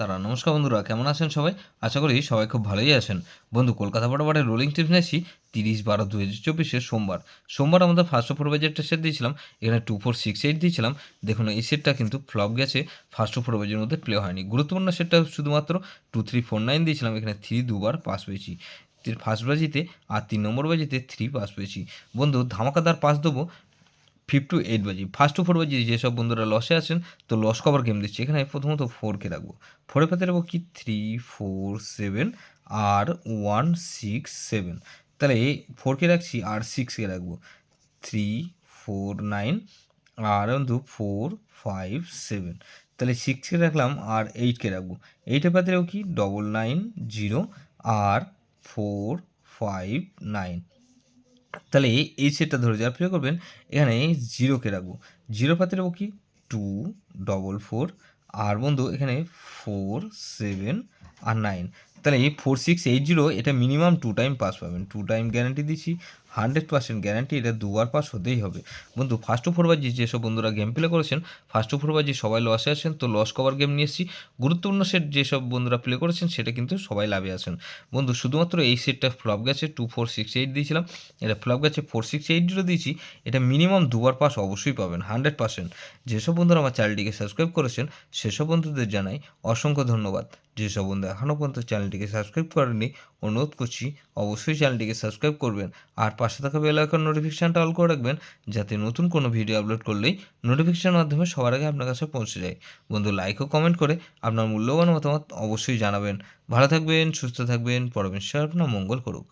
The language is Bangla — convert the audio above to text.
তারা নমস্কার বন্ধুরা, কেমন আছেন সবাই? আশা করি সবাই খুব ভালোই আছেন। বন্ধু, কলকাতা বরাবরের রোলিং টিপস নিয়েছি 30/12/2024 সোমবার আমাদের ফার্স্ট ওভার বাজেটটা সেট দিয়েছিলাম। এখানে 2468 দিয়েছিলাম। দেখুন এই সেটটা কিন্তু ফ্লপ গেছে, ফার্স্ট ওভার বাজেটের মধ্যে প্লে হয়নি। গুরুত্বপূর্ণ সেটটা শুধুমাত্র 2349 দিয়েছিলাম। এখানে 3 দুবার পাস পেয়েছি ফার্স্ট বাজিতে, আর 3 নম্বর বাজিতে 3 পাস পেয়েছি। বন্ধু, ধামাকাদার পাস দেবো 5 to 8 বাজি, ফার্স্ট টু 4 বাজি। যেসব বন্ধুরা লসে আছেন, তো লস কভার গেম দিচ্ছি। এখানে প্রথমত 4কে রাখবো, 4 এর পাতে রাখবো কি 3 4 7 আর 1 6 7। তাহলে 4কে রাখছি আর 6কে রাখবো 3 4 9 আর বন্ধু 4 5 7। তাহলে 6কে রাখলাম আর 8কে রাখবো। 8 এর পাতে রাখবো কি 990 আর 4 5 9। তাহলে এই সেটটা ধরে যারা প্লে করবেন, এখানে 0কে রাখবো। 0 পাতে রাখবো কি 2 4 আর বন্ধু এখানে 4 7 আর 9। তাহলে 4680 এটা মিনিমাম 2 টাইম পাস পাবেন। 2 টাইম গ্যারান্টি দিচ্ছি, 100% গ্যারান্টি। এটা দুবার পাস হতেই হবে। বন্ধু, ফার্স্ট টু 4 বাজি যেসব বন্ধুরা গেম প্লে করেছেন, ফার্স্ট টু 4 বাজি সবাই লসে আছেন, তো লস কভার গেম নিয়ে এসেছি। গুরুত্বপূর্ণ সেট যেসব বন্ধুরা প্লে করেছেন, সেটা কিন্তু সবাই লাভে আছেন। বন্ধু, শুধুমাত্র এই সেটটা ফ্লপ গেছে, 2468 দিয়েছিলাম, এটা ফ্লপ গেছে 4680 দিয়েছি। এটা মিনিমাম দুবার পাস অবশ্যই পাবেন 100%। যেসব বন্ধুরা আমার চ্যানেলটিকে সাবস্ক্রাইব করেছেন, সেসব বন্ধুদের জানাই অসংখ্য ধন্যবাদ। যেসব বন্ধু এখনও পর্যন্ত চ্যানেলটিকে সাবস্ক্রাইব করেননি, অনুরোধ করছি অবশ্যই চ্যানেলটিকে সাবস্ক্রাইব করবেন, আর পাশে থাকা বেল আইকন নোটিফিকেশানটা অল করে রাখবেন, যাতে নতুন কোনো ভিডিও আপলোড করলেই নোটিফিকেশানের মাধ্যমে সবার আগে আপনার কাছে পৌঁছে যায়। বন্ধু, লাইক ও কমেন্ট করে আপনার মূল্যবান মতামত অবশ্যই জানাবেন। ভালো থাকবেন, সুস্থ থাকবেন, পরমেশ্বর আপনার মঙ্গল করুক।